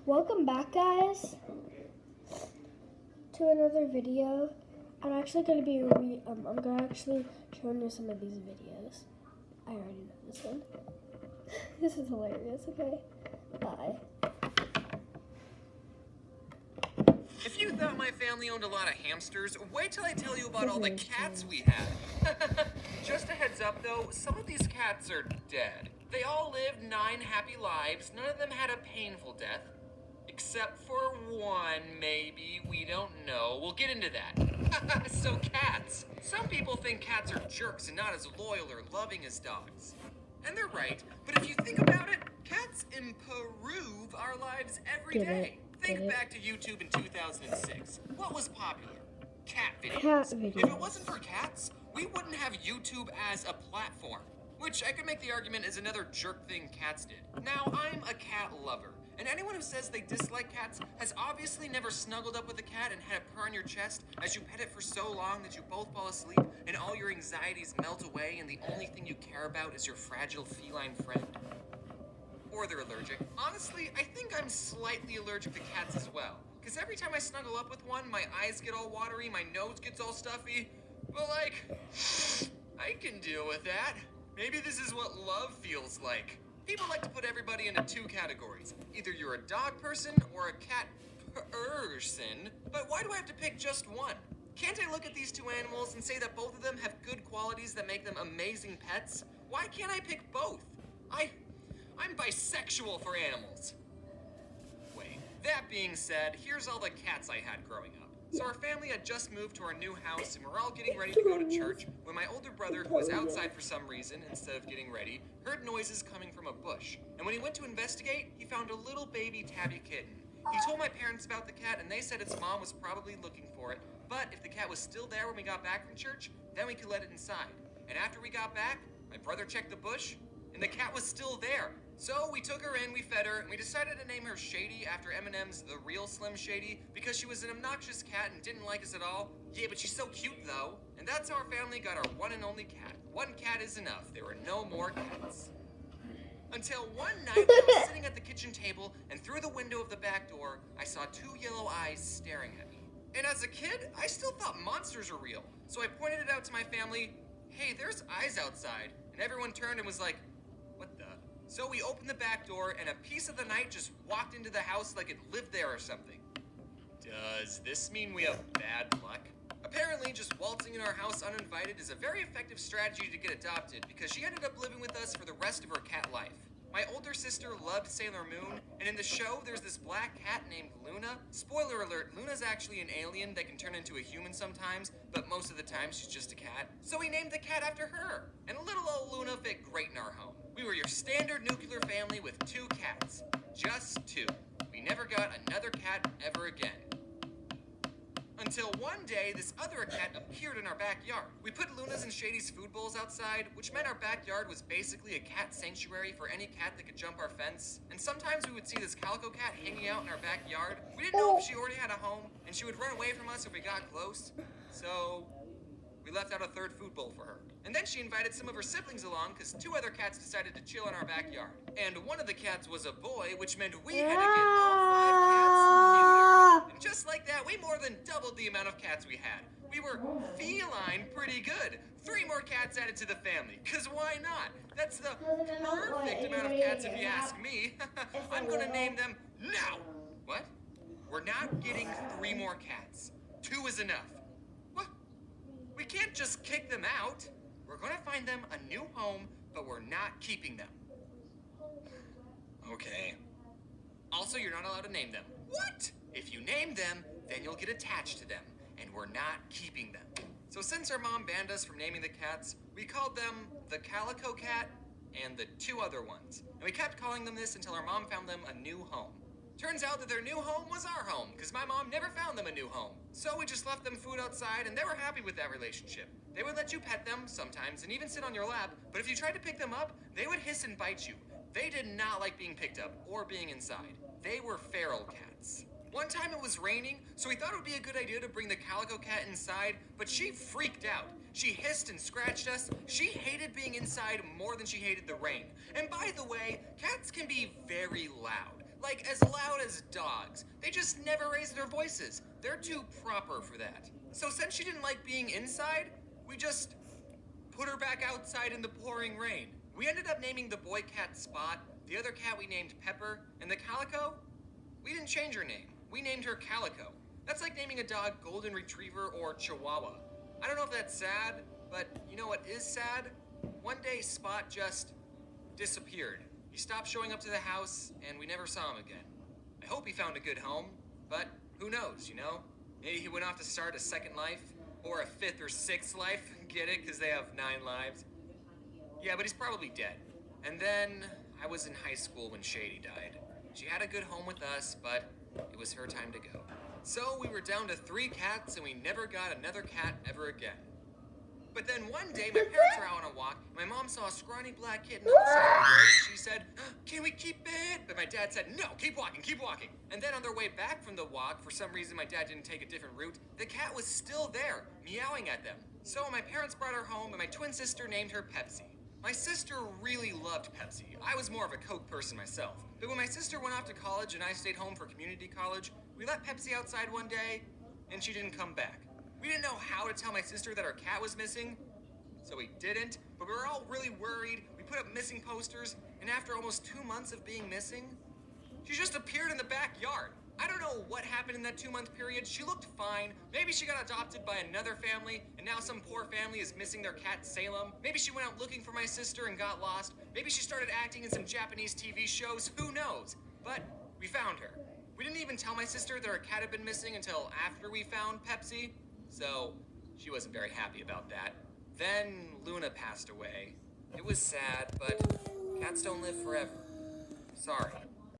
Welcome back, guys, to another video. I'm actually going to be I'm going to actually show you some of these videos. I already know this one. This is hilarious. Okay, bye. If you thought my family owned a lot of hamsters, wait till I tell you about all the cats we had. Just a heads up though, some of these cats are dead. They all lived 9 happy lives, none of them had a painful death. Except for one, maybe, we don't know. We'll get into that. So cats. Some people think cats are jerks and not as loyal or loving as dogs. And they're right, but if you think about it, cats improve our lives every day. Think back to YouTube in 2006. What was popular? Cat videos. If it wasn't for cats, we wouldn't have YouTube as a platform. Which I could make the argument is another jerk thing cats did. Now, I'm a cat lover, and anyone who says they dislike cats has obviously never snuggled up with a cat and had it purr on your chest as you pet it for so long that you both fall asleep and all your anxieties melt away and the only thing you care about is your fragile feline friend. Or they're allergic. Honestly, I think I'm slightly allergic to cats as well. Because every time I snuggle up with one, my eyes get all watery, my nose gets all stuffy. But like, I can deal with that. Maybe this is what love feels like. People like to put everybody into 2 categories. Either you're a dog person or a cat person. But why do I have to pick just one? Can't I look at these 2 animals and say that both of them have good qualities that make them amazing pets? Why can't I pick both? I'm bisexual for animals. Wait, that being said, here's all the cats I had growing up. So our family had just moved to our new house and we're all getting ready to go to church when my older brother, who was outside for some reason instead of getting ready, heard noises coming from a bush. And when he went to investigate, he found a little baby tabby kitten. He told my parents about the cat and they said its mom was probably looking for it, but if the cat was still there when we got back from church, then we could let it inside. And after we got back, my brother checked the bush and the cat was still there. So we took her in, we fed her, and we decided to name her Shady after Eminem's The Real Slim Shady because she was an obnoxious cat and didn't like us at all. Yeah, but she's so cute though. And that's how our family got our one and only cat. One cat is enough. There were no more cats. Until one night, I was sitting at the kitchen table, and through the window of the back door, I saw 2 yellow eyes staring at me. And as a kid, I still thought monsters were real. So I pointed it out to my family, hey, there's eyes outside. And everyone turned and was like, what the? So we opened the back door and a piece of the night just walked into the house like it lived there or something. Does this mean we have bad luck? Apparently, just waltzing in our house uninvited is a very effective strategy to get adopted because she ended up living with us for the rest of her cat life. My older sister loved Sailor Moon, and in the show, there's this black cat named Luna. Spoiler alert, Luna's actually an alien that can turn into a human sometimes, but most of the time she's just a cat. So we named the cat after her, and little old Luna fit great in our home. We were your standard nuclear family with 2 cats. Just 2. We never got another cat ever again. Until one day, this other cat appeared in our backyard. We put Luna's and Shady's food bowls outside, which meant our backyard was basically a cat sanctuary for any cat that could jump our fence. And sometimes we would see this calico cat hanging out in our backyard. We didn't know if she already had a home, and she would run away from us if we got close. So we left out a 3rd food bowl for her. And then she invited some of her siblings along because 2 other cats decided to chill in our backyard. And one of the cats was a boy, which meant we had to get all 5 cats neutered. And just like that, we more than doubled the amount of cats we had. We were feline pretty good. 3 more cats added to the family, because why not? That's the perfect amount of cats if you ask me. I'm gonna name them now. What? We're not getting 3 more cats. 2 is enough. What? We can't just kick them out. We're gonna find them a new home, but we're not keeping them. Okay. Also, you're not allowed to name them. What? If you name them, then you'll get attached to them, and we're not keeping them. So since our mom banned us from naming the cats, we called them the Calico Cat and the 2 other ones. And we kept calling them this until our mom found them a new home. Turns out that their new home was our home, because my mom never found them a new home. So we just left them food outside, and they were happy with that relationship. They would let you pet them sometimes, and even sit on your lap, but if you tried to pick them up, they would hiss and bite you. They did not like being picked up, or being inside. They were feral cats. One time it was raining, so we thought it would be a good idea to bring the Calico Cat inside, but she freaked out. She hissed and scratched us. She hated being inside more than she hated the rain. And by the way, cats can be very loud. Like as loud as dogs. They just never raise their voices. They're too proper for that. So since she didn't like being inside, we just put her back outside in the pouring rain. We ended up naming the boy cat Spot, the other cat we named Pepper, and the Calico? We didn't change her name. We named her Calico. That's like naming a dog Golden Retriever or Chihuahua. I don't know if that's sad, but you know what is sad? One day Spot just disappeared. He stopped showing up to the house, and we never saw him again. I hope he found a good home, but who knows, you know? Maybe he went off to start a second life, or a fifth or sixth life. Get it? Because they have 9 lives. Yeah, but he's probably dead. And then I was in high school when Shady died. She had a good home with us, but it was her time to go. So we were down to 3 cats, and we never got another cat ever again. But then one day, my parents were out on a walk, and my mom saw a scrawny black kitten on the side of the road, and she said, "Can we keep it?" But my dad said, "No, keep walking, keep walking." And then on their way back from the walk, for some reason my dad didn't take a different route, the cat was still there, meowing at them. So my parents brought her home, and my twin sister named her Pepsi. My sister really loved Pepsi. I was more of a Coke person myself. But when my sister went off to college and I stayed home for community college, we let Pepsi outside one day, and she didn't come back. We didn't know how to tell my sister that our cat was missing, so we didn't, but we were all really worried. We put up missing posters, and after almost 2 months of being missing, she just appeared in the backyard. I don't know what happened in that 2-month period. She looked fine. Maybe she got adopted by another family, and now some poor family is missing their cat Salem. Maybe she went out looking for my sister and got lost. Maybe she started acting in some Japanese TV shows. Who knows? But we found her. We didn't even tell my sister that our cat had been missing until after we found Pepsi, so she wasn't very happy about that. Then Luna passed away. It was sad, but cats don't live forever. Sorry.